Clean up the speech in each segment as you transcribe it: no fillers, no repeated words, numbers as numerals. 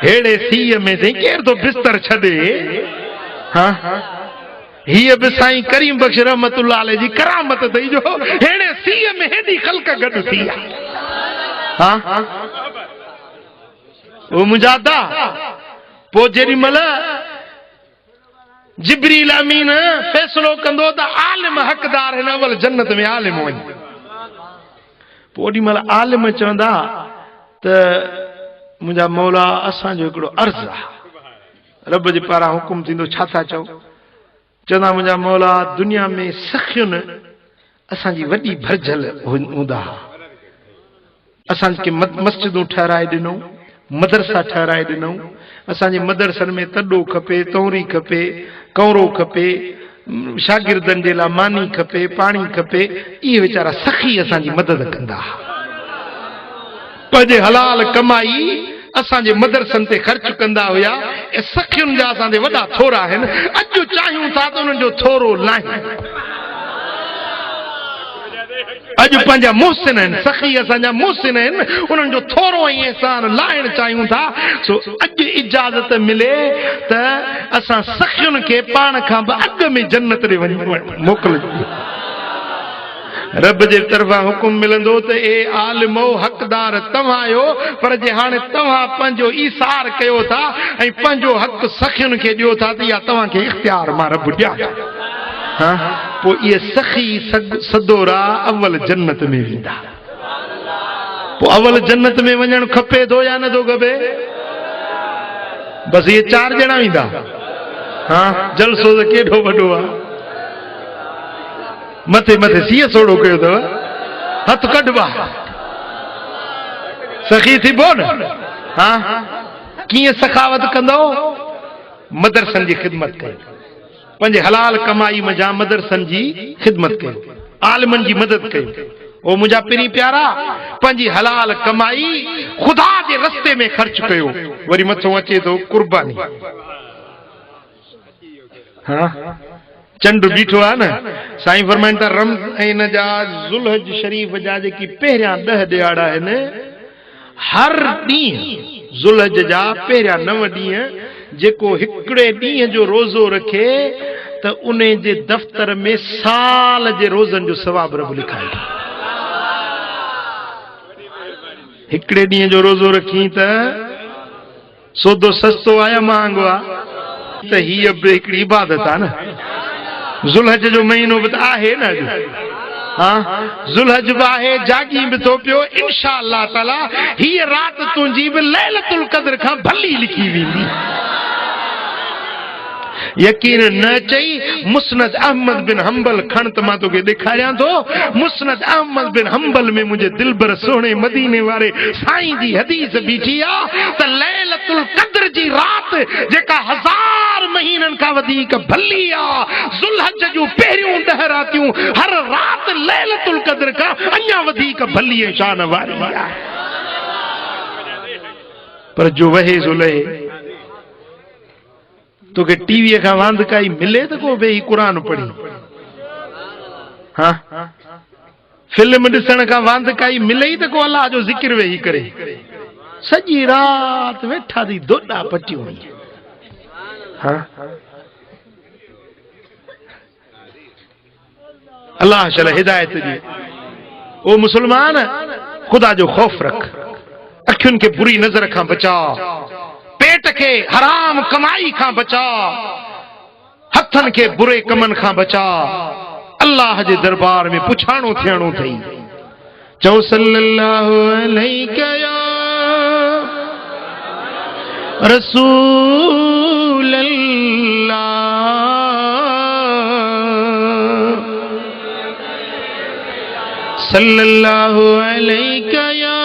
हेड़े सीअ में थी केर तो बिस्तर छॾे। हाँ हीअ बि साईं करीम बख्श रहमतुल्लाह अलैह जी करामत अथई जो हेड़े सीअ में हेॾी ख़ल्क़ गॾु थी आहे। हाँ वो मुंहिंजा दा पोइ जेॾी महिल जिब्रील अमीन फ़ैसिलो कंदो त आलिम हक़दार हिन अवल जन्नत में आलिम वञ। पोइ ओॾी महिल आलिम चवंदा त मुंहिंजा मौला असांजो हिकिड़ो अर्ज़ु आहे, रब जे पारां हुकुम थींदो छा था चओ? चवंदा मुंहिंजा मौला दुनिया में सखियुनि असांजी वॾी भरजल हूंदा, असांखे मस्जिदूं ठहिराए ॾिनऊं, मदरसा ठहिराए ॾिनऊं, असांजे मदरसनि में तॾो खपे, तौरी खपे, कौरो खपे, शागिर्दनि जे लाइ मानी खपे, पाणी खपे। इहे वीचारा सखी असांजी मदद कंदा, पंहिंजे हलाल कमाई असांजे मदरसनि ते ख़र्च कंदा हुया। ऐं सखियुनि जा असांजे वॾा थोरा आहिनि, अॼु चाहियूं था त उन्हनि जो थोरो लाहे। अॼु पंहिंजा मुहसिन आहिनि, सखी असांजा मुहसिन आहिनि, उन्हनि जो थोरो ऐं अहसान लाहिण चाहियूं था। सो अॼु इजाज़त मिले त असां सखियुनि खे पाण खां बि अॻु में जन्नत ॾे वञी मोकिलिजो। रब जे तरफ़ां हुकुम मिलंदो त ए आलिमो हक़दार तव्हां आहियो, पर जे हाणे तव्हां पंहिंजो ईसार कयो था ऐं पंहिंजो हक़ सखियुनि खे ॾियो था त इहा तव्हांखे इख़्तियार मां रब ॾियां। हाँ पोइ इहे सखी सदोरा अवल जन्नत में वेंदा। पोइ अवल जन्नत में वञणु खपे थो या नथो खपे? बसि इहे 4 ॼणा वेंदा। हाँ जलसो त केॾो वॾो आहे। मथे मथे सीअ सोड़ो कयो अथव, हथ कढबा सखी थीबो न। हाँ कीअं सखावत कंदो? मदरसनि जी ख़िदमत कयो, पंहिंजे हलाल कमाई मज़ा मदरसनि जी ख़िदमत कयो, आलिमनि जी मदद कयो। ओ मुंहिंजा पिरी प्यारा पंहिंजी हलाल कमाई ख़ुदा जे रस्ते में ख़र्च कयो। वरी मथो अचे थो कुर्बानी। हाँ चंड बीठो आहे न, साईं फरमाइनि था रम इन जा ज़ुल्हज शरीफ़ जा जेकी पहिरियां 10 ॾियारा आहिनि, हर ॾींहुं ज़ुल्हज जा पहिरियां 9 ॾींहं जेको हिकिड़े ॾींहं जो रोज़ो रखे त उन जे दफ़्तर में साल जे रोज़नि जो सवाब रब लिखाए। हिकिड़े ॾींहं जो रोज़ो रखी त सौदो सस्तो आहे या महांगो आहे? त हीअ बि हिकिड़ी इबादत आहे न। ज़ुल्हज जो महीनो बि त आहे न अॼु। हाँ ज़ुल्हज बि आहे, जागी बि थो पियो। इंशा अल्लाह ताला हीअ राति तुंहिंजी बि लैलतुल क़द्र खां भली लिखी वेंदी। यकीन न चई मुस्नद अहमद बिन हंबल खण त मां तोखे ॾेखारियां थो। मुस्नद अहमद बिन हंबल में मुंहिंजे दिलबर सोहणे मदीने वारे साईं जी हदीस बीठी आहे त लैलतुल क़द्र जी राति जेका 1000 महीननि खां वधीक भली आहे, ज़ुल्हज जूं पहिरियों 10 रातियूं हर राति लैलतुल क़द्र खां अञा वधीक भली ऐं शान वारी आहे। पर जो वहे ज़ुल्हे तोखे टीवीअ खां वांद काई मिले त को वेही क़ुरान पढ़ी। हाँ फिल्म ॾिसण खां वांद काई मिले ई त को अल्लाह जो ज़िक्र वेही करे। सॼी राति वेठा थी दोॾा पटियूं। हाँ अल्लाह शल हिदायत ॾे। ओ मुसलमान ख़ुदा जो ख़ौफ़ रख, अखियुनि खे बुरी नज़र खां बचा, पेट के हराम कमाई खां बचा, हथन के बुरे कमन खां बचा। अल्लाह जे दरबार में पुछाणो थियणो थई। चओ सल्लल्लाहु अलैहि या रसूल अल्लाह, सल्लल्लाहु अलैहि या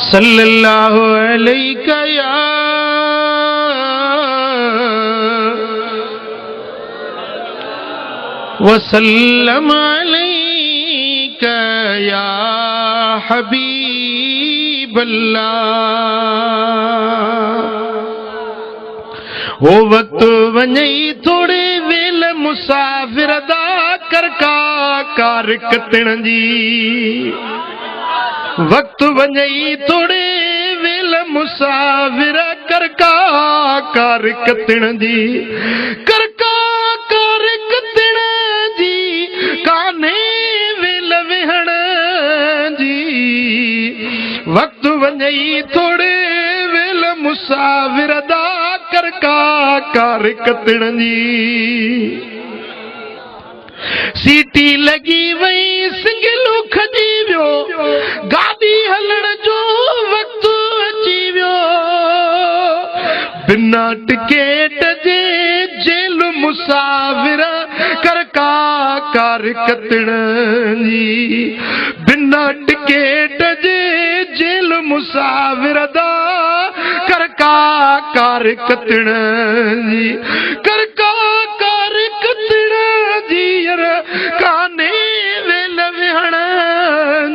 सल्लल्लाहु अलैका या वसल्लम अलैका या हबीब अल्लाह। वो वक्त वञई थोड़े वेल मुसाफिर दा करका कार कतण जी। वक्त वञई थोड़े वेल मुसाफिर करका कार कतण जी। करका कार कतण जी काने वेल वेहण जी। वक्त वञई थोड़े वेल मुसाफिर दा करका कार कतण जी। सीटी लगी वई सिंगलू खजी वियो गाड़ी हलण जो वक्त अची वियो। बिना टिकेट जे जेल मुसाफिर करका कार कतण जी। बिना टिकेट जे जेल मुसाफिर दा करका कार कतण जी। करका कार कतण जी काने वेल वेहण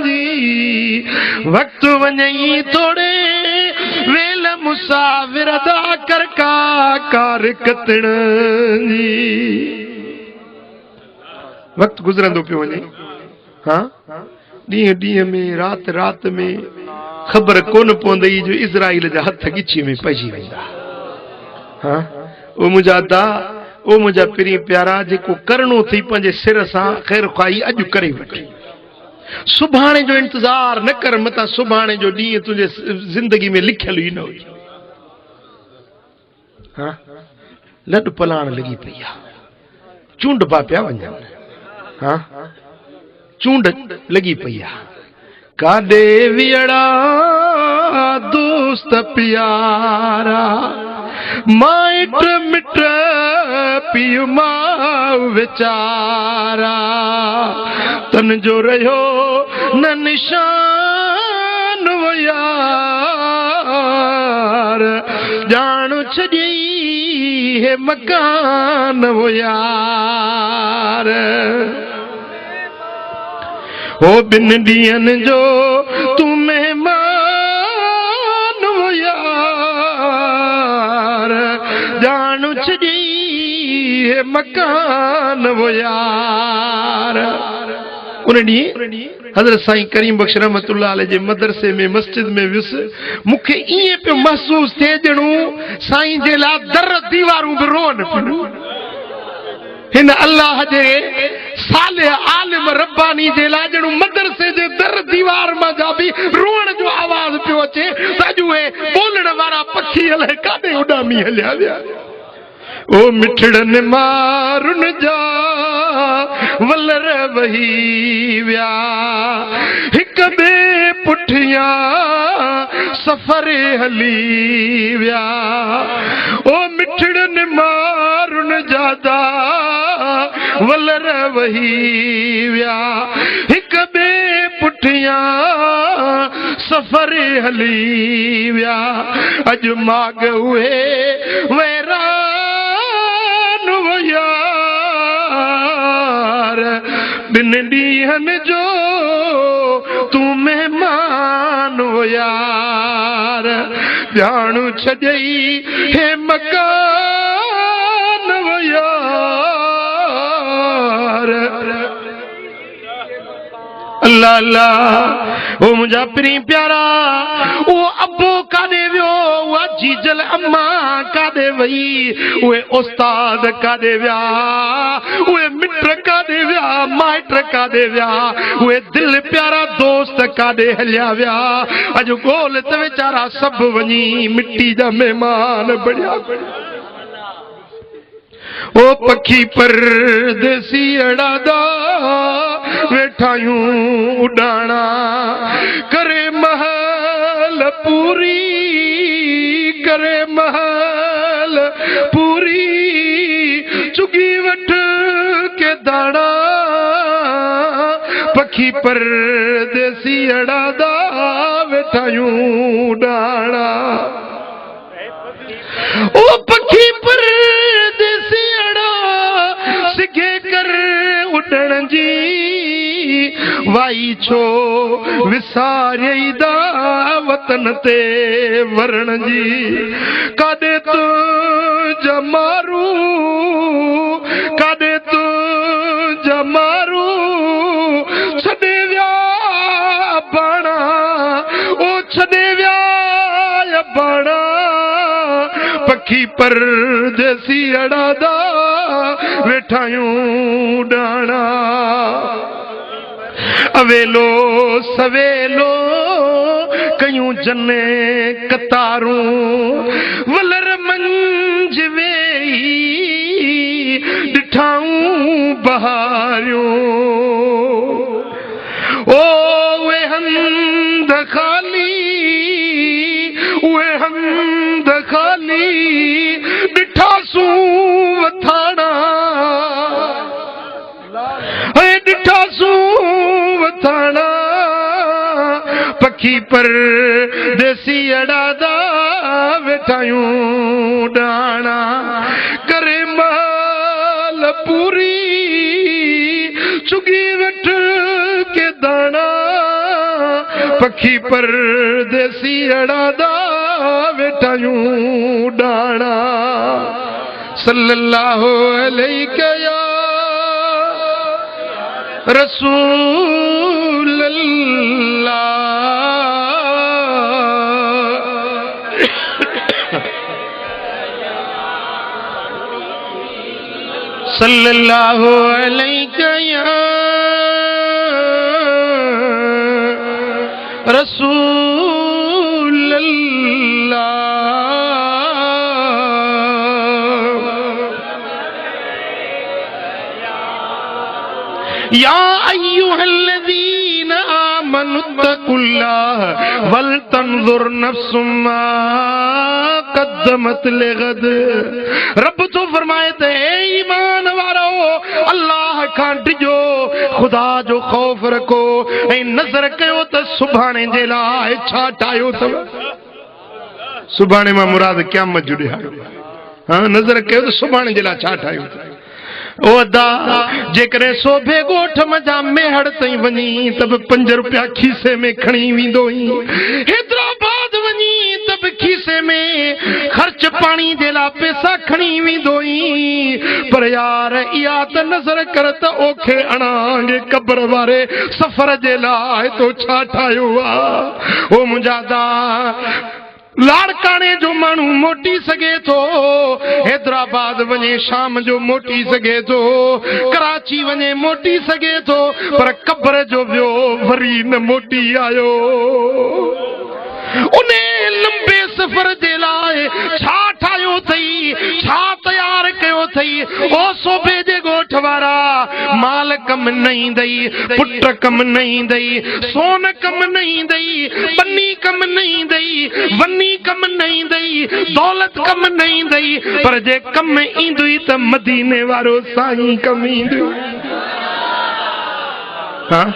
जी। वक्त वञई थोड़े वेल मुसाफिर दा करका कार कतण जी। वक्त गुज़रंदो पियो वञे। हाँ ॾींहं ॾींहं में रात रात में ख़बर कोन पवंदई जो इज़राइल जा हथ गिची में पइजी वेंदा। हाँ ओ मुंहिंजा दा ओ मुंहिंजा पिरी प्यारा जेको करणो थी पंहिंजे सिर सां ख़ैर ख़्वाही अॼु करे वठ। सुभाणे जो इंतज़ार न कर मता सुभाणे जो ॾींहुं तुंहिंजे ज़िंदगी में लिखियल ई न हुजे। हाँ लॾ पलाण लॻी पई आहे। चूंड पा पिया वञनि। हाँ चूंड लॻी पई आहे। काॾे वियड़ा दोस्त प्यारा माइट मिट पियो मां वीचारा। तन जो रहियो न निशान वो यार। ॼाण छॾी हे मकान वो यार। हो बिन ॾींहंनि जो तू मेहमान वो यार। ॼाण छॾी हे मकान वो यार। उन ॾींहुं हज़रत साईं करीम बख्श रहमतुल्लाह अलैह जे मदरसे में मस्जिद में वियुसि। मूंखे ईअं पियो महसूस थिए ॼणू साईं जे लाइ दर दीवारूं बि रोअनि पियूं। हिन अल्लाह जे सालिह आलिम रब्बानी जे लाइ ॼणू मदरसे जे दर दीवार मां जा बि रोअण जो आवाज़ पियो अचे त अॼु उहे ॿोलण वारा पखी अलाए काॾे उॾामी हलिया विया। ओ मिठड़नि मारुनि जा वलर वही विया। हिक ॿिए पुठियां सफ़र हली विया। ओ मिठड़नि मारुनि जा वलर वही विया। हिक ॿिए पुठियां सफ़र हली विया। अॼु माग उहे वैरान वो यार। बिन ॾींहंनि जो तू मेहमान वो यार। ॼाण छॾई हे मकान वो यार। अल्लाह अल्लाह ओ मुंहिंजा पिरी प्यारा। ओ अबो काॾे वियो। उहा जीजल अम्मा काॾे वई। उहे उस्ताद काॾे विया। उहे मिट काॾे विया। माइट काॾे विया। उहे दिल प्यारा दोस्त काॾे हलिया विया। अॼु ॻोल्ह त वीचारा सभु वञी मिट्टी जा महिमान बणिया। ओ पखी परदेसी अड़ादा वेठायूं उड़ाना। करे महल पूरी करे महल पूरी। चुगी वठ के दाना। पखी परदेसी अड़ादा वेठायूं उड़ाना। ओ पखी परदेसी अड़ा सिगे कर उड़न जी वाई छो विसारियदा वतन ते वरण जी कादे तू जमारू कादे तू जमारू छॾे विया बाणा ओ छॾे विया बाणा पखी परदेसी अड़ादा वेठायूं डाणा अवेलो सवेलो कयूं जने कतारूं वलर मंझ वेई ॾिठाऊं बहारियूं ओ वे हंध खाली उहे हंध खाली ॾिठासूं वथाणा ॾिठासूं वथाणा पखी पर देसी अड़ादा वेठायूं डाणा करे माल पूरी चुगी वेठ के दाणा पखी पर देसी अड़ादा वेठायूं डाणा सल्लल्लाहु अलैहि या रसूल अल्लाह सल्लल्लाहु अलैहि या रसूल अल्लाह या अय्युहल्लज़ीना आमनुत्तकुल्लाह वल तंजुर नफ्सुम मा कद्दमत लिगद। रब तो फरमाए थे ईमान वारो अल्लाह खां डिजो खुदा जो खौफ रखो ऐं नज़र कयो त सुभाणे जे लाइ छा ठाहियो अथव। सुभाणे मां मुराद क़यामत जो ॾियारो। हाँ नज़र कयो त सुभाणे जे लाइ छा ठाहियो अथव। ओ अदा जेकरे सोभे गोठ मजा मेहड़ तई वनी तब 5 रुपया खीसे में खणी विंदो ही हैदराबाद वनी तब खीसे में खर्च पानी दे ला पैसा खणी विंदो ही पर यार इया त नजर कर त ओखे अणांगे कब्र वारे सफर जे लाइ तो छा ठायो आ। ओ मुजादा लाड़काने जो मानू मोटी सके तो हैदराबाद वने शाम जो मोटी सके तो कराची वने मोटी सके तो पर कब्र जो वियो वरी न मोटी आयो। उन्हें लंबे सफर जे लाइ छा ठाहियो थई छा तैयार कयो थई। ओ सोभे जे गोठ वारा माल कम न ईंदई पुट कम न ईंदई सोन कम न ईंदई बन्नी कम न ईंदई वन्नी कम न ईंदई दौलत कम न ईंदई पर जे कम ईंदई त मदीने वारो साईं कम ईंदो। हाँ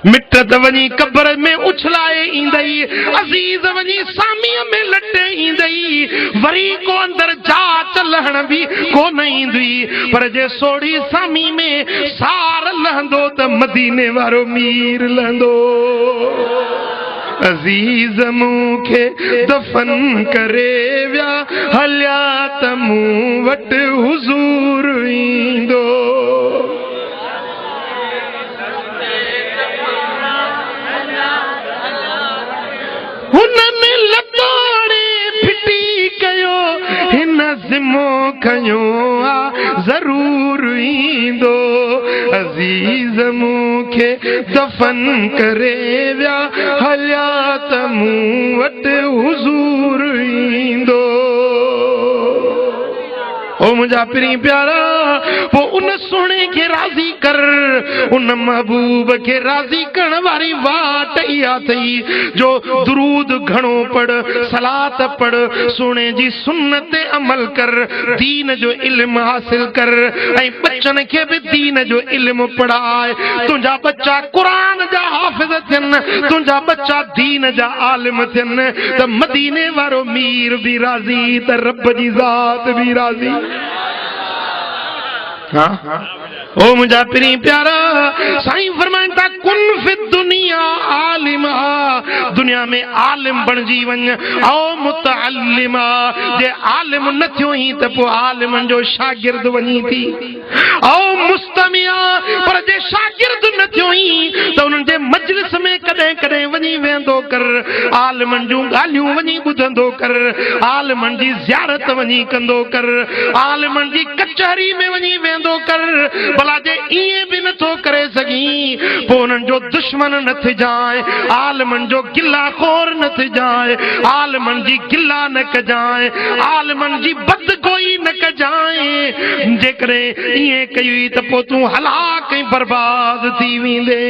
मिट त वनी कब्र में उछलाए ईंदई अजीज वनी सामीअ में लटे ईंदई वरी को अंदर जाच लहण भी को न ईंदी पर जे सोड़ी सामी में सार लहंदो त मदीने वारो मीर लहंदो। अजीज मूंखे दफन करे विया हलिया त मूं वटि हुजूर ईंदो। हुननि लताड़े फिटी कयो हिन ज़िमो खयो आ ज़रूर ईंदो। अज़ीज़ मूंखे दफन करे विया हलिया त मूं वटि हुजूर ईंदो। ओ मुंहिंजा पिरी प्यारा पो उन सोने के राज़ी कर उन महबूब के राज़ी करण वारी वाट इहा थई जो दुरूद घणो पढ़ सलात पढ़ सोने जी सुन्नत ते अमल कर दीन जो इल्म हासिल कर ऐं बच्चन के भी दीन जो इल्म पढ़ाए। तुंहिंजा बच्चा कुरान जा हाफ़िज़ थियन तुंहिंजा बच्चा दीन जा आलिम थियन त मदीने वारो मीर भी राज़ी त रब जी ज़ात भी राज़ी। हाँ ओ मुझा पिरी प्यारा साईं फरमाइता कुन फि दुनिया दुनिया में आलिम बणजी वञ औ मुतअल्लिमा जे आलिम न थियो ही त पोइ आलिमन जो शागिर्द वञी थी औ मुस्तमिया पर जे शागिर्द न थियो ही त उन्हनि जे मजलिस में कॾहिं कॾहिं वञी वेंदो कर आलिमन जूं ॻाल्हियूं वञी ॿुधंदो कर आलिमन जी ज़ियारत वञी कंदो कर आलिमन जी कचहरी में वञी वेंदो कर भला जे ईअं बि नथो करे सघी पोइ उन्हनि जो दुश्मन न थिजांइ आलिमन जो गिला खोर न थिजांइ आलिमन जी गिला न कजांइ आलिमन जी बदगोई न कजांइ जेकॾहिं ईअं कई त पोइ तूं हलाक ऐं बर्बाद थी वेंदे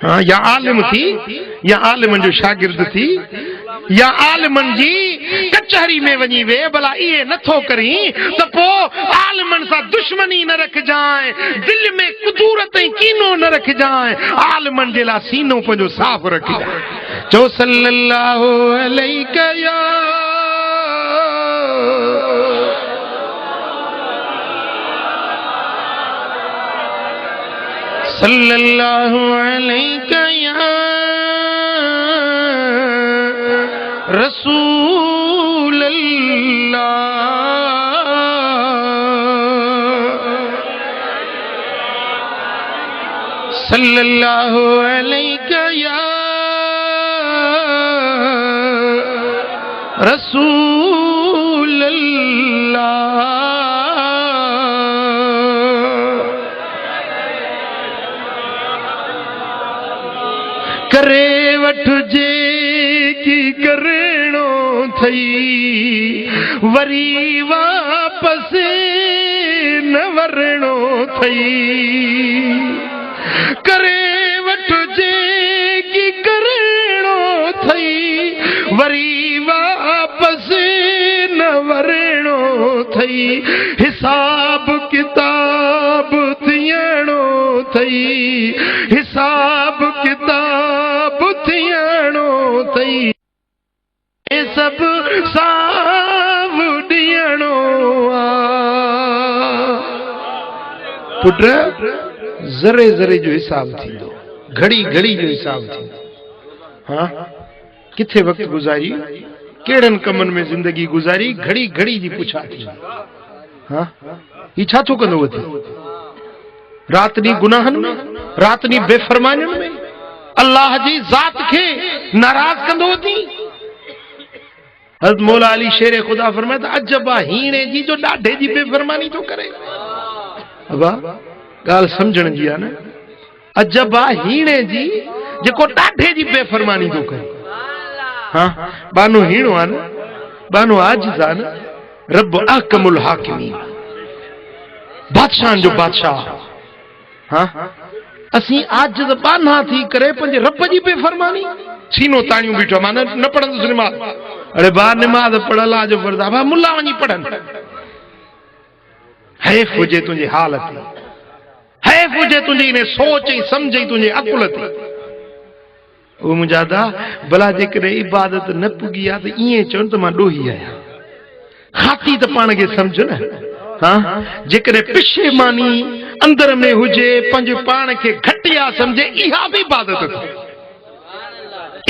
हाँ या आलिम थी या आलिमन जो शागिर्द थी या आलिमन जी कचहरी में वञी वे भला ये नथो करी तो पोइ आलिमन सां दुश्मनी न रखजांइ दिल में कुदूरत ऐं कीनो न रखजांइ आलिमन जे लाइ सीनो पंहिंजो साफ़ रखजांइ चो सल्लल्लाहु अलैहि या सल्लल्लाहु अलैहि या रसूल अल्लाह सल्लल्लाहु अलैहि या रसूल अल्लाह करे वठजे की करणो थई वरी वापस न वरणो थई करे वठजे की करणो थई वरी वापस न वरणो थई हिसाब किताब थियणो थई हिसाब किताब थियणो थई सब साव ॾियणो पुट ज़रे ज़रे जो हिसाब थींदो घड़ी घड़ी जो हिसाब थींदो हाँ किथे वक्त गुज़ारी केड़न कमन में जिंदगी गुज़ारी घड़ी घड़ी जी पुछा थी हाँ ही छा थो कंदो वधी रात डी गुनाहन में रात डी बेफरमानियुनि में अल्लाह जी ज़ात के नाराज कंदो वधी हज़रत मौला अली शेर खुदा फरमाए त अजबा हीणे जी जो ॾाढे जी बेफरमानी तो करे अबा गाल समझण जी आहे न अजबा हीणे जी जेको ॾाढे जी बेफरमानी तो करे हाँ बानो हीणो आहे न बानो आजिज़ आहे न रब अहकमुल हाकिमीन बादशाह जो बादशाह हाँ असी आज बाना थी करे पंहिंजे रब जी बेफरमानी सीनो ताणियूं बीठो मां न पढ़ंदुसि निमाज़ अरे बा निमाज़ पढ़ल आहे जो फर्ज़ आहे बा मुल्ला वञी पढ़नि हैफ़ हुजे तुंहिंजी हालत हैफ़ हुजे तुंहिंजी इन सोच ऐं सम्झ ऐं तुंहिंजे अकुल ते ओ मुंहिंजा दा भला जेकॾहिं इबादत न पुगी आहे त ईअं चवनि त मां ॾोही आहियां खाती त पाण खे सम्झ न हाँ जेकॾहिं पिशेमानी अंदर में हुजे पंहिंजे पाण खे घटिया सम्झे इहा बि इबादत थी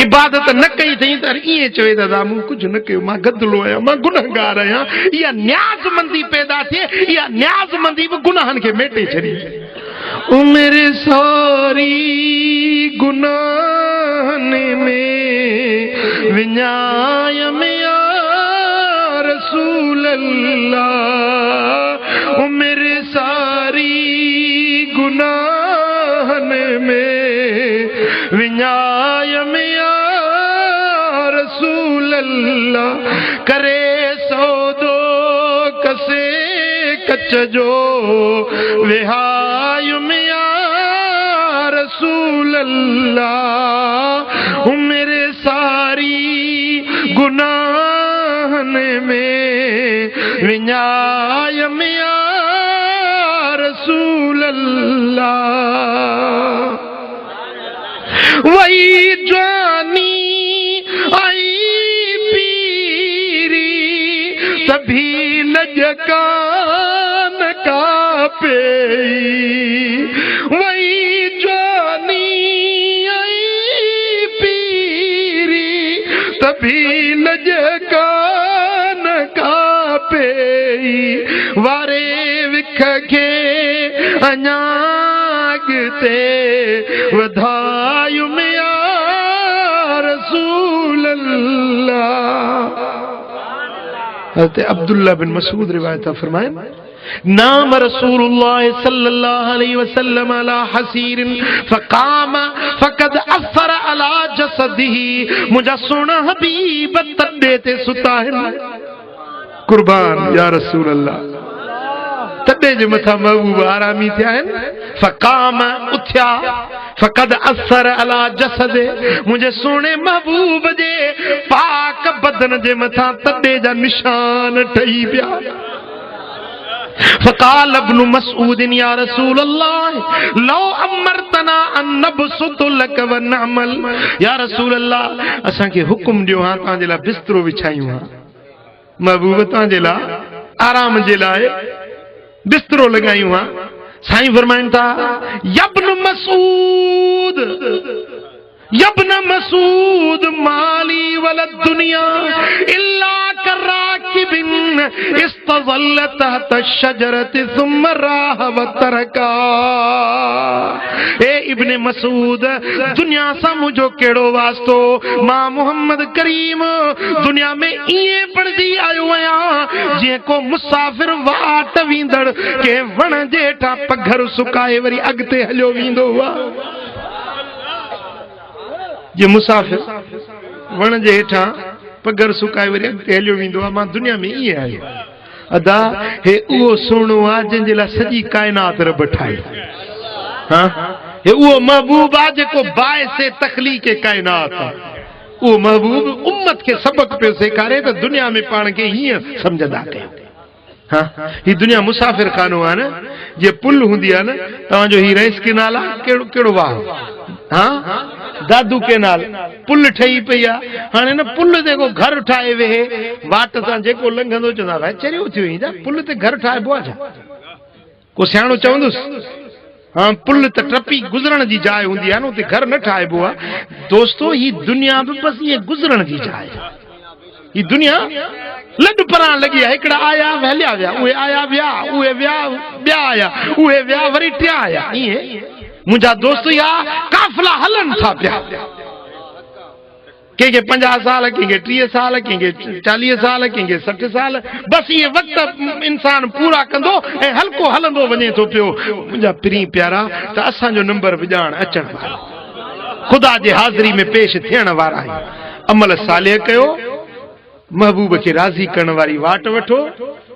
इबादत न कई थई त ईअं चवे दादा मूं कुझु न कयो मां गदलो आहियां मां गुनहगार आहियां इहा न्याज़मंदी पैदा थिए इहा न्याज़मंदी बि गुनाहनि खे मेटे छॾी उमिरि सारी गुनाहनि में विञाय में या रसूल अल्लाह उमिरि सारी गुनाहनि में विञाय में अल्लाह करे सौदो कसे कच जो विहाय में या रसूल अल्लाह उमिरि सारी गुनाहन में विञाय में या रसूल अल्लाह वही जानी आई तभी लजकान का पे वही जानी वारे विख खे अञा अॻिते वधायुम या रसूल अल्लाह। हज़रत अब्दुल्लाह बिन मसूद रिवायत फरमाए नाम रसूलुल्लाह सल्लल्लाहु अलैहि वसल्लम अला हसीरिन फकाम फकद अफर अला जसदिही मुझा सोना हबीब तॾे ते सुता आहिनि कुर्बान या रसूल अल्लाह तॾे जे मथा महबूब आरामी थिया आहिनि फकाम उथिया फकद असर अला जसद मुझे सोने महबूब जे पाक बदन जे मथा तॾे जा निशान ठही पिया। फकाल इब्न मसऊद या रसूल अल्लाह लो अमरतना अन नबसुत लक व नअमल या रसूल अल्लाह असां के हुक्म दियो हां तां जे ला बिस्तरो विछायूं हां महबूब तां जे ला आराम जे लाए बिस्तरो लगायूं हां। साईं फरमाइन था यब्न मसूद माली वल दुनिया इल्ला कराकिबिन इस्तज़ल्ल तहत शजरति सुम्मा राह व तरका। ए इब्ने मसूद दुनिया सा मुझो केड़ो वास्तो मां मोहम्मद करीम दुनिया में इए पढ़दी आयो आया जे को मुसाफिर वाट वींदड़ के वण जेठा पघर सुकाए वरी अगते हलियो वींदो हुआ। जे मुसाफिर वण जे हेठा पघर सुकाए वरी अगते हलियो वींदो आहे मां दुनिया में इए आयो अदा हे उहो सुहिणो आहे जंहिंजे लाइ सॼी काइनात रब ठाही। हाँ हे उहो महबूब आहे जेको बाइसे तखलीक़ काइनात आहे। उहो महबूब उम्मत के सबक पियो सेखारे त दुनिया में पाण खे हीअं समझंदा कयो। हाँ ही दुनिया मुसाफिर खानो आहे न जे पुल हूंदी आहे न तव्हांजो ही रईस केनाल आहे कहिड़ो कहिड़ो वाह हाँ दादू केनाल पुल ठही पई आहे हाणे न पुल ते को घर ठाहे वेहे वाट सां जेको लंघंदो चवंदा भाई चरियो थियो ईंदा पुल ते घर ठाहिबो आहे छा को सियाणो चवंदुसि हाँ पुल त टपी गुज़रण जी जाइ हूंदी आहे न उते घर न ठाहिबो आहे। दोस्तो ही दुनिया बि बसि ईअं गुज़रण जी जाइ ही दुनिया लॾ परां लॻी आहे हिकिड़ा आया हलिया विया उहे आया विया उहे विया ॿिया आया उहे विया वरी टिया आया ईअं मुंहिंजा दोस्त या काफ़िला हलन था पिया कंहिंखे 50 साल कंहिंखे 30 साल कंहिंखे 40 साल कंहिंखे 60 साल बसि इहे वक़्त इंसान पूरा कंदो ऐं हल्को हलंदो वञे थो पियो। मुंहिंजा प्री प्यारा त असांजो नंबर विॼाइण अचण वारो ख़ुदा जे हाज़िरी में पेश थियण वारा आहियूं। अमल सालिह कयो महबूब खे राज़ी करण वारी वाट वठो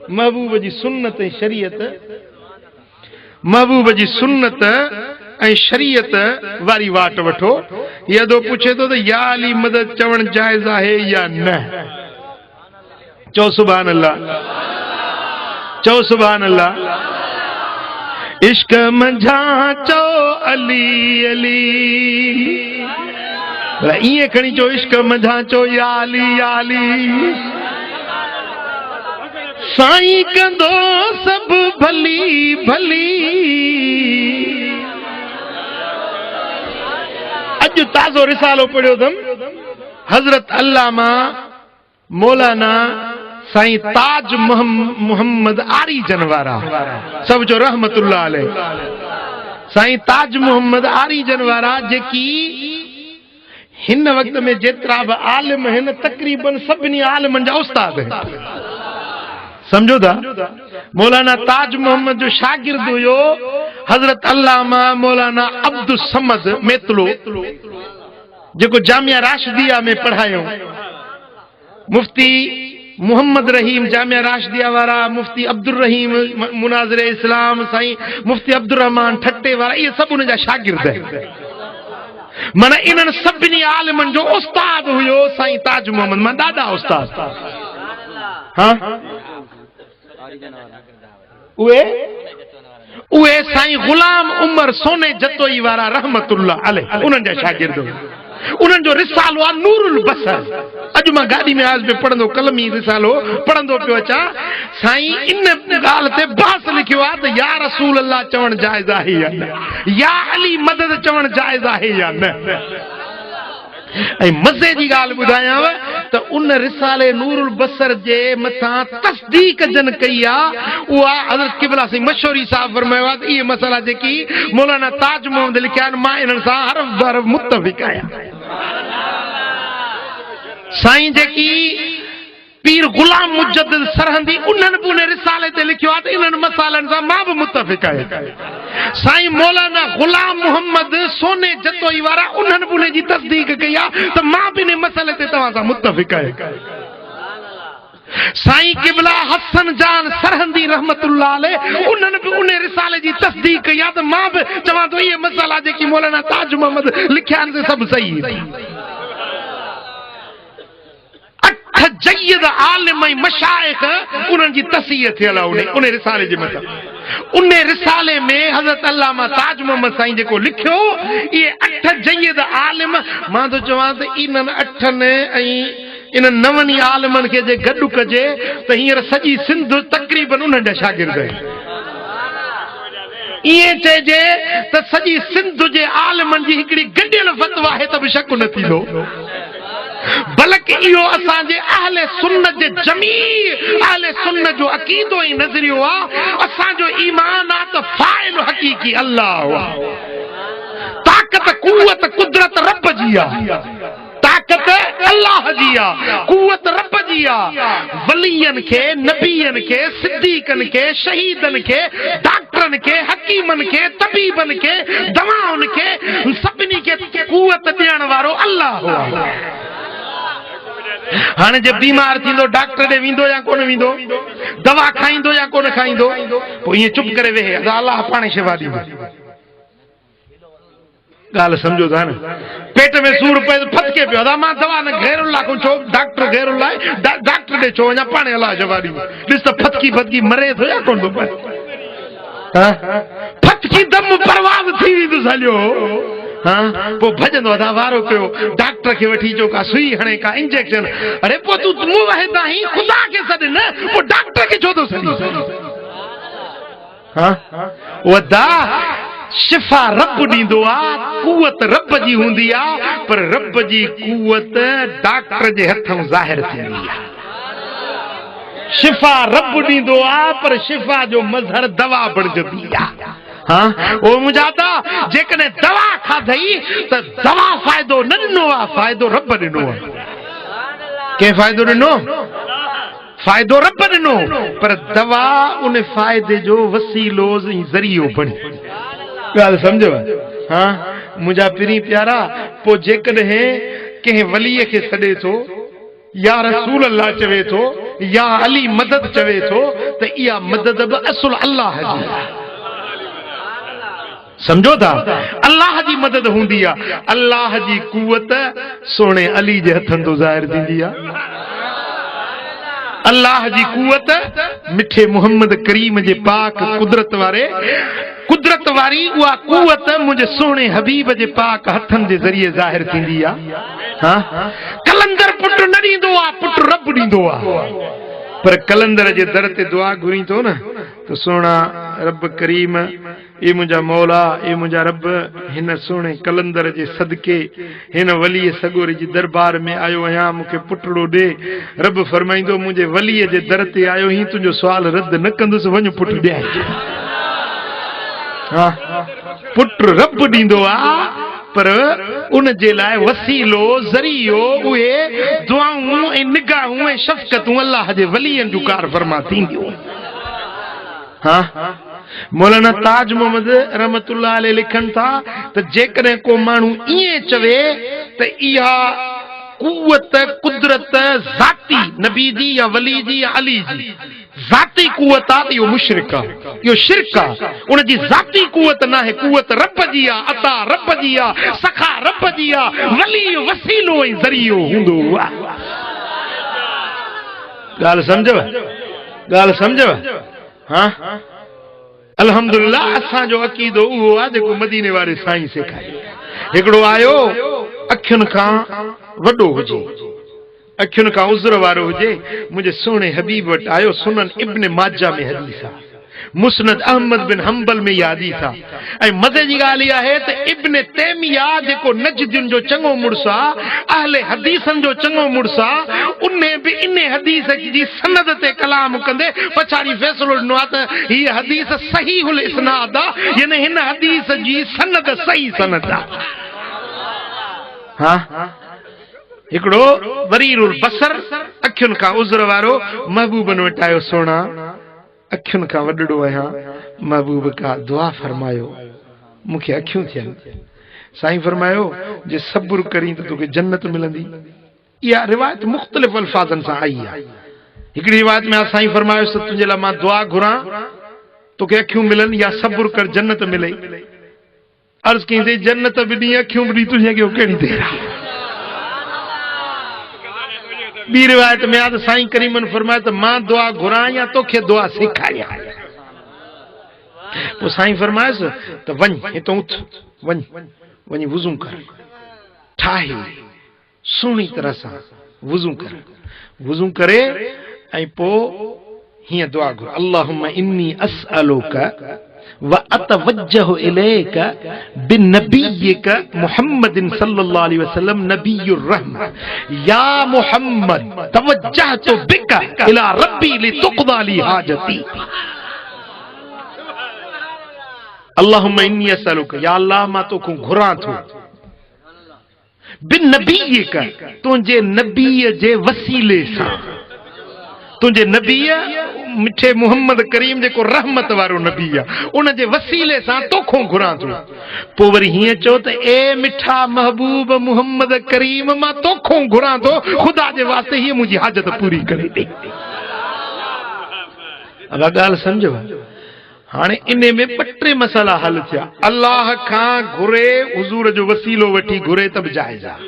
महबूब जी सुन्नत ऐं शरीयत महबूब जी सुन्नत ऐं शरीयत वारी वाट वठो। यदो पुछे तो या अली मदद चवण जायज़ आहे या न चओ सुभान अल्लाह चओ सुभान अल्लाह। इश्क मंझा चओ अली अली इएं खणी चओ इश्क मंझा चओ या अली साईं कंदो सभु भली भली। अज ताज़ो रिसालो पढ़ियो थम हजरत अल्लामा मौलाना साईं ताज मोहम्मद आरी जनवारा सब जो रहमतुल्लाह अलैह साईं ताज मोहम्मद आरी जनवारा जेकी हिन वक्त में जेतिरा बि आलिम आहिनि तकरीबन सभिनी आलिमनि जा उस्ताद आहिनि समझो था। मौलाना ताज मोहम्मद जो शागिर्द हुयो हजरत अल्लामा मौलाना अब्दुल समद मेतलो जेको जामिया राशिदिया में पढ़ायो मुफ्ती मोहम्मद रहीम जामिया राशिदिया वारा मुफ्ती अब्दुल रहीम मुनाज़िर इस्लाम साईं मुफ्ती अब्दुल रहमान ठट्टे वारा ये सब उनजा शागिर्द आहिनि। माना इन्हनि सभिनी आलिमनि जो उस्ताद हुयो साईं ताज मोहम्मद मां ॾाढा उस्ताद हाँ उहे साईं गुलाम उमर सोने जतोई वारा रहमतुल्लाह अलैह उन्हनि जा शागिर्द उन्हनि जो रिसालो आहे नूरुल बसर। अॼु मां गाॾी में आज में पढ़ंदो कलमी रिसालो पढ़ंदो पियो अचां साईं इन ॻाल्हि ते बहस लिखियो आहे त या रसूल अल्लाह चवण जाइज़ आहे या न या अली मदद चवण जाइज़ आहे या न। मज़े की गाल बुधायाव तो उन रिसाले नूरुल बसर जे मथा तस्दीक जन कई आ हज़रत किबला सिंह मशहूरी साहब फरमायो आ ये मसला जेकी मौलाना ताज मोहम्मद लिखिया मां इन्हनि सां हरफ बरफ मुत्तफ़िक़ आहियां। साईं जेकी पीर गुलाम मुजद्दिद सरहंदी उन्हनि भी उन रिसाले ते लिखियो आहे इन्हनि मसालनि सां मां भी मुत्तफ़िक़ आहियां। साईं मौलाना गुलाम मोहम्मद सोने जतोई वारा उन्हनि भी उन जी तस्दीक कई आहे त मां भी इन मसले ते तव्हां सां मुत्तफ़िक़ आहियां। साईं किबला हसन जान सरहंदी रहमतुल्लाह अलैह उन्हनि भी उन रिसाले जी तस्दीक कई आहे त मां भी चवां थो इहे मसाला जेकी मौलाना ताज मोहम्मद लिखिया आहिनि सभु सही। जय्यद आलिम मशाइख उन्हनि जी तस्हीह थियल आहे उन रिसाले जे मथां। उन रिसाले में हज़रत अल्लामा ताज मोहम्मद साईं जेको लिखियो ये 8 जय्यद आलिम मां तो चवां त इन्हनि 8 ऐं इन 9 आलिमनि खे जे गॾु कजे त हींअर सॼी सिंध तक़रीबन उन्हनि जा शागिर्द आहिनि। इएं चइजे त सॼी सिंध जे आलिमनि जी हिकिड़ी गॾियल फतवा आहे त बि शक न थींदो। बल्कि इहो असांजे अहले सुन्नत जे जमी अहले सुन्नत जो अकीदो ऐं नज़रियो आहे। असांजो ईमान आहे त फ़ाइल हक़ीक़ी अल्लाह आहे। ताक़त कुव्वत कुदरत रब जी आहे। ताक़त अल्लाह जी आहे, कुव्वत रब जी आहे। वलियन के नबीयन के सिद्दीकन के शहीदन के डॉक्टरन के हकीमन के तबीबन के दवाउन के सभिनी के कुव्वत ॾियण वारो अल्लाह आहे। हाँ जब बीमार थींदो डॉक्टर ॾे वेंदो या कोन वेंदो, दवा खाईंदो या कोन खाईंदो, पोइ ईअं चुप करे वेहे अल्लाह पाणे शिफ़ा ॾींदो। ॻाल्हि सम्झो था न। पेट में सूर पए तो फटके पियो अदा मां दवा न गैरुल्लाह को छो डॉक्टर गैरुल्लाह डॉक्टर ॾे छो वञा पाणे अलाह शिफ़ा ॾींदो। ॾिस त फटकी मरे थो या कोन थो पए। फटकी दम परवाज़ थी वेंदुसि हलियो। हाँ पो भजंदो अदा वारो कयो डॉक्टर के वठी जो का सुई हणे का इंजेक्शन। अरे पो तू मुंह वहेदा ही खुदा के सॾ न पो डॉक्टर के छो थो सॾी। हाँ वदा शिफ़ा रब ॾींदो आहे, कुवत रब जी हूंदी आहे, पर रब जी कुवत डॉक्टर जे हथों ज़ाहिर थींदी आहे। शिफ़ा रब ॾींदो आहे पर शिफ़ा जो मज़हर दवा बणजंदी आहे। हाँ ओ मुजादा जेकॾहिं दवा खाधई त दवा फ़ाइदो न ॾिनो आहे, फ़ाइदो रब ॾिनो आहे। कंहिं फ़ाइदो ॾिनो? फ़ाइदो रब ॾिनो, पर दवा उन फ़ाइदे जो वसीलो ऐं ज़रियो बणी। ॻाल्हि सम्झव? हाँ मुंहिंजा पिरी प्यारा पोइ जेकॾहिं कंहिं वलीअ खे सॾे थो या रसूल अल्लाह चवे थो या अली मदद चवे थो त इहा मदद बि असुल अल्लाह जी आहे। समझो था? अल्लाह जी मदद हूंदी आहे। अल्लाह जी कुवत सोने अली जे हथनि तो ज़ाहिर थींदी आहे। अल्लाह जी कुवत मिठे मोहम्मद करीम जे पाक कुदरत वारी उहा कुवत मुझे सोने हबीब जे पाक हथन जे ज़रिए ज़ाहिर थींदी आहे। हाँ कलंदर पुट न ॾींदो आहे, पुट रब ॾींदो आहे। पर कलंदर जे दर ते दुआ घुरी थो न तो सोना रब करीम ए मुंहिंजा मौला ए मुंहिंजा रब हिन सोने कलंदर जे सदके हिन वलीअ सगोरे जी दरबार में आयो आहियां, मूंखे पुटड़ो ॾे। रब फरमाईंदो मुंहिंजे वलीअ जे दर ते आयो ही तुंहिंजो सुवाल रद्द न कंदुसि, वञ पुट ॾियाए। हाँ पुट रब ॾींदो आहे पर उन जे लाइ वसीलो ज़रियो उहे दुआऊं ऐं निगाहूं ऐं शफ़क़तूं अल्लाह जे वलीअनि जूं कार फरमा थींदियूं। हाँ मौलाना ताज मोहम्मद रहमतुल्लाह अलैह लिखनि था त जेकॾहिं को माण्हू ईअं चवे त इहा कुवत कुदरत ज़ाती नबी जी या वली जी या अली जी ज़ाती कुवत आहे, इहो मुशरिक आहे, इहो शिरक आहे। उन जी ज़ाती कुवत न आहे, कुवत रब जी आहे, अता रब जी आहे, सखा रब जी आहे, वली वसीलो ऐं ज़रियो हूंदो आहे। ॻाल्हि सम्झव? ॻाल्हि सम्झव? हाँ अल्हम्दुलिल्लाह असांजो अक़ीदो उहो आहे जेको मदीने वारे साईं सेखारियो। हिकिड़ो आयो अखियुनि खां वॾो हुजे, अखियुनि खां उज़र वारो हुजे, मुंहिंजे सोने हबीब वटि आयो। सुनन इब्न माजा में हदीस आहे, मुस्नद अहमद बिन हंबल में यादी था। मज़े जी ॻाल्हि इहा आहे त इब्न तैमिया जेको नजदियुनि जो चङो मुड़ुस आहे, अहले हदीसनि जो चङो मुड़ुस आहे, उन बि इन हदीस जी सनद ते कलाम कंदे पछाड़ी फ़ैसिलो ॾिनो आहे त हीअ हदीस सहीहुल इस्नाद आहे, यानी हिन हदीस जी सनद सही सनद आहे। हाँ, हिकिड़ो वरीरुल बसर अखियुनि खां उज़र वारो महबूबनि वटि आयो, सोना अखियुनि खां वॾड़ो आहियां, महबूब का दुआ फरमायो मूंखे अखियूं थियनि। साईं फरमायो जे सब्र करी त तोखे जन्नत मिलंदी। इहा रिवायत मुख़्तलिफ़ अल्फाज़नि सां आई आहे। हिकिड़ी रिवायत में साईं फरमायो त तुंहिंजे लाइ मां दुआ घुरां तोखे अखियूं मिलनि या सब्र कर जन्नत मिले। अर्ज़ कईं जन्नत बि ॾी अखियूं बि ॾी, तुंहिंजे अॻियां कहिड़ी देर आहे। बी रिवायत में आज साईं करीमन फरमाया तो मां दुआ घुरां या तोखे दुआ सिखारियां। तो साईं फरमायस तो वञ हितों उथ, वञ वञी वुज़ू कर, ठाहे सुहिणी तरह सां वुज़ू कर, वुज़ू करे ऐं पोइ हीअं दुआ घुर, अल्लाहुम्मा इन्नी अस्अलुका व अतवज्जहु इलैका बिनबिय्यिका मुहम्मदिन सल्लल्लाहु अलैहि वसल्लम नबियुर रहमा या मुहम्मद तवज्जहतु बिका इला रब्बी लितुक़दा ली हाजती। अल्लाहुम्मा इन्नी अस्अलुका, या अल्लाह मां तोखां घुरां थो, बिनबिय्यिका तुंहिंजे नबीअ जे वसीले सां, तुंहिंजे नबीअ मिठे मुहम्मद करीम जेको रहमत वारो नबी आहे उन जे वसीले सां तोखां घुरां थो। पोइ वरी हीअं चओ त ए मिठा महबूब मुहम्मद करीम मां तोखां घुरां थो, ख़ुदा जे वास्ते हीअ मुंहिंजी हाजत पूरी करे ॾे। अब ॻाल्हि सम्झो, हाणे इन में ॿ टे मसाला हल थिया। अल्लाह खां घुरे हुज़ूर जो वसीलो वठी घुरे त बि जाइज़ आहे,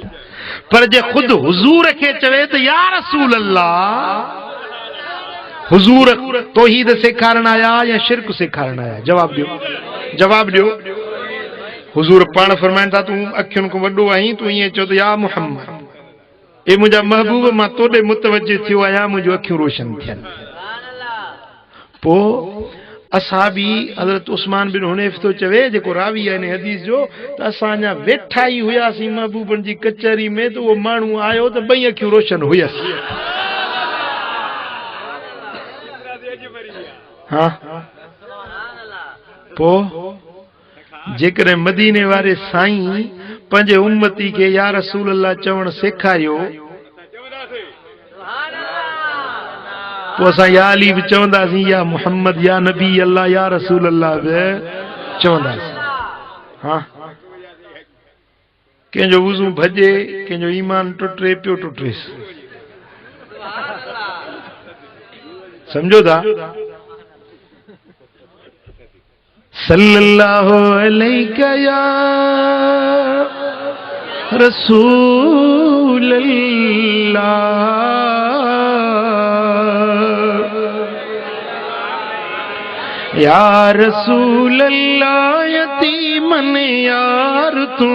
पर जे ख़ुदि हुज़ूर खे चवे त या रसूल अल्लाह, हुजूर तौहीद सेखारण आया या शिरक सेखारण आया? जवाब दियो, जवाब दियो। हुजूर पाण फरमाइनि था तूं अखियुनि खां वॾो आहीं, तूं ईअं चओ त या मुहम्मद, ए मुंहिंजा महबूब मां तोॾे मुतवज्जे थियो आहियां, मुंहिंजूं अखियूं रोशन थियनि। पोइ असां बि हज़रत उस्मान बिन हुनैफ थो चवे जेको रावी आहे इन हदीस जो, त असां अञा वेठा ई हुयासीं महबूबनि जी कचहरी में त उहो माण्हू आयो त ॿई अखियूं रोशन हुयसि। हाँ, पोइ जेकॾहिं मदीने वारे साईं पंहिंजे उम्मती खे या रसूल अल्लाह चवण सेखारियो, पोइ असां या अली बि चवंदासीं, या मुहम्मद, या नबी अल्लाह, या रसूल अल्लाह बि चवंदासीं। हाँ, कंहिंजो वुज़ू भॼे, कंहिंजो ईमान टुटे पियो टुटेसि, समझो था। सल्लल्लाहु अलैका या रसूल अल्लाह, या रसूल अल्लाह यतीमन यार तू,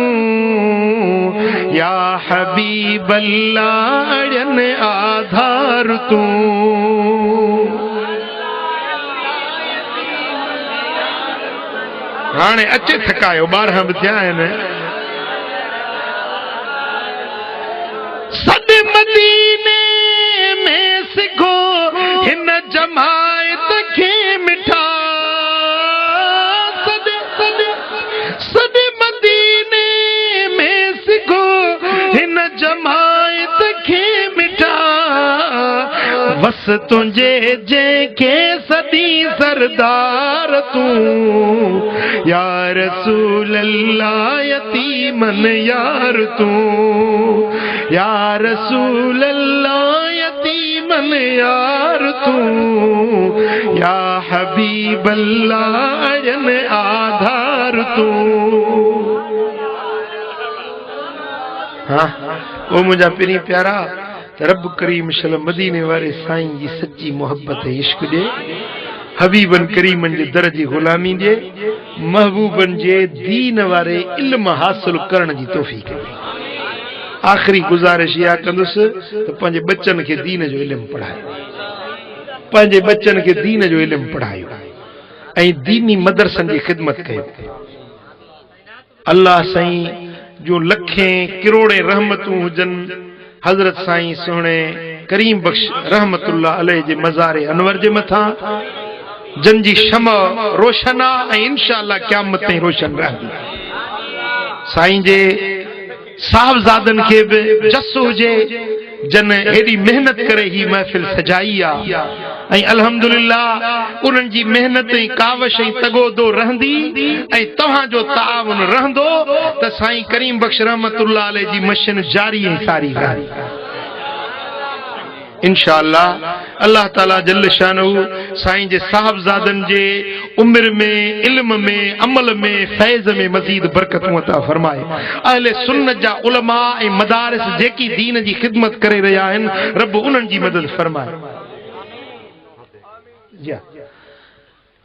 या हबीब अल्लाह अड़न आधार तू। हाणे अचे थकायो, 12 बि थिया आहिनि। सद मदीने में सिखो हिन जमायत खे मिठा, सद मदीने में सिखो हिन जमायत खे मिठा, वस तुंहिंजे जंहिंखे सदी सरदार तूं, या रसूल अल्लाह यतीमन यार तूं, या रसूल अल्लाह यतीमन यार तूं, या हबीब अल्लाह अड़न आधार तूं। हाँ, ओ मुंहिंजा पिरी प्यारा, रब करीम शल मदीने वारे साईं जी सच्ची मोहब्बत इश्क ॾे, हबीबन करीमन जे दर जी गुलामी ॾे, महबूबन जे दीन वारे इल्म हासिल करण जी तौफीक ॾे। आखिरी गुज़ारिश इहा कंदुसि त पंहिंजे बच्चन खे दीन जो इल्म पढ़ायो, पंहिंजे बच्चन खे दीन जो इल्म पढ़ायो। ऐं दीनी मदरसनि जी ख़िदमत कयो। अल्लाह साईं जो लखें किरोड़े रहमतूं हुजनि हज़रत साईं सुहिणे करीम बख्श रहमतुल्लाह अलैह जे मज़ारे अनवर जे मथां, जन जी शम रोशन आहे ऐं इंशाअल्लाह क़यामत ताईं रोशन रहंदी। साईं जे साहबज़ादनि खे बि जस हुजे, जन हेॾी मेहनत करे ही महफ़िल सजाई आहे ऐं अल्हम्दुलिल्लाह उन्हनि जी मेहनत ऐं कावश ऐं तगोदो रहंदी ऐं तव्हांजो ताउन रहंदो त साईं करीम बख्श रहमतुल्लाह अलैह जी मशीन जारी ऐं सारी रहंदी इंशाअल्लाह। अल्लाह ताला जल्ल शानहू साईं जे साहबज़ादनि जे उम्र में, इल्म में, अमल में, फैज़ में मज़ीद बरकतूं अता फरमाए। अहले सुन्नत जा उलमा ऐं मदारिस जेकी दीन जी ख़िदमत करे रहिया आहिनि, रब उन्हनि जी मदद फरमाए।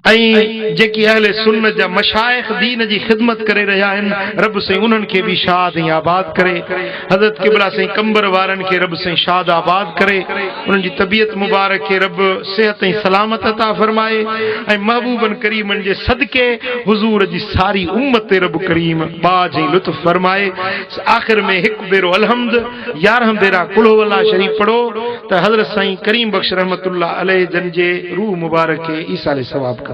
ऐं जेकी अहले सुन्नत जा मशाइख दीन जी ख़िदमत करे रहिया आहिनि, रब से उन्हनि खे बि शाद ऐं आबाद करे। हज़रत क़िबला से कंबर वारनि खे रब से शाद आबाद करे। उन्हनि जी तबियत मुबारक खे रब सेहत ऐं सलामत अता फरमाए ऐं महबूबन करीमन जे सदके हुज़ूर जी सारी उम्मत ते रब करीम बाज ऐं लुत्फ़ फरमाए। आख़िर में हिकु भेरो अलहम्द, 11 भेरा कुल हुवल्लाह शरीफ पढ़ो त हज़रत साईं करीम बख्श रहमतुल्लाह अलैह जन जे रूह मुबारक खे ईसाले सवाब कंदासीं।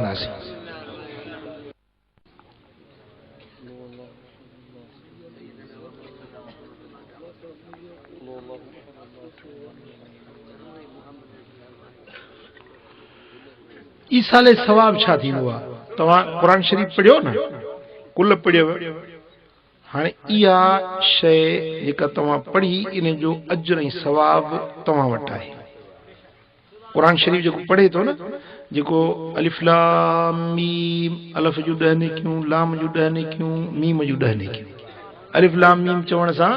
ईसाले सवाब छा थींदो आहे? तव्हां क़ुरान शरीफ पढ़ियो न, कुल पढ़ियो। हाणे इहा शइ जेका तव्हां पढ़ी, इन जो अज्र ऐं सवाब तव्हां वटि आहे। क़ुरान शरीफ जेको पढ़े थो न, जेको अलिफ लाम मीम, अलफ जूं 10 नेकियूं, लाम जूं 10 नेकियूं, मीम जूं 10 नेकियूं, अलिफ लाम मीम चवण सां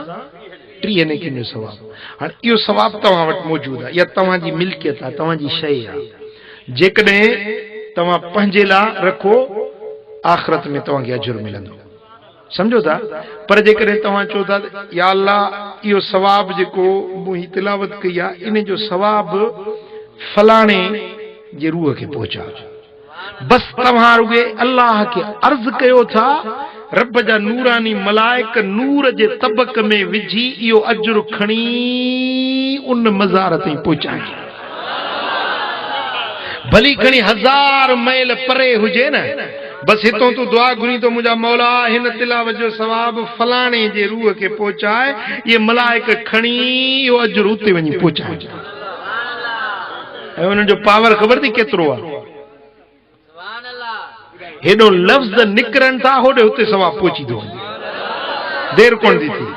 30 नेकियुनि जो सवाब। हाणे इहो सवाब तव्हां वटि मौजूदु आहे, इहा तव्हांजी मिल्कियत आहे, तव्हांजी शइ आहे। जेकॾहिं तव्हां पंहिंजे लाइ रखो, आख़िरत में तव्हांखे अजुर मिलंदो, सम्झो था। पर जेकॾहिं तव्हां चओ था या अल्लाह इहो सवाब जेको मूं ही तिलावत कई आहे, इन जो सवाब फलाणे जे रूह खे पहुचा, बस तव्हां रुगे अल्लाह खे अर्ज़ कयो था, रब जा नूरानी मलाइक नूर जे तबक में विझी इहो अजुर खणी उन मज़ार ताईं पहुचाए। भली खणी 1000 मैल परे हुजे न, बस हितों तू दुआ घुरी तो मुंहिंजा मौला हिन तिलावत जो सवाब फलाणे जे रूह खे पहुचाए, ये मलाइक खणी इहो अजुर उते वञी पहुचाए। ऐं उन्हनि जो पावर ख़बर थी केतिरो आहे? हेॾो लफ़्ज़ निकिरनि था, होॾे हुते सवाब पहुची थो वञे, देर कोन थी थिए।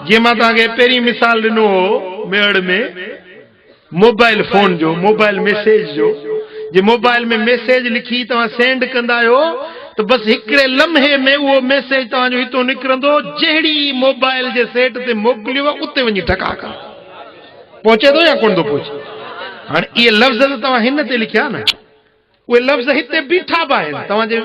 जीअं मां तव्हांखे पहिरीं मिसाल ॾिनो हो मेड़ में मोबाइल फोन जो, मोबाइल मैसेज जो, जे मोबाइल में मैसेज लिखी तव्हां सेंड कंदा आहियो त बस हिकिड़े लम्हे में उहो मैसेज तव्हांजो हितो निकिरंदो, जहिड़ी मोबाइल जे सेट ते मोकिलियो उते वञी ठका कर पहुचे थो या कोन थो पहुचे। हाणे इहे लफ़्ज़ तव्हां हिन ते लिखिया न, उहे लफ़्ज़ हिते बीठा बि आहिनि तव्हांजे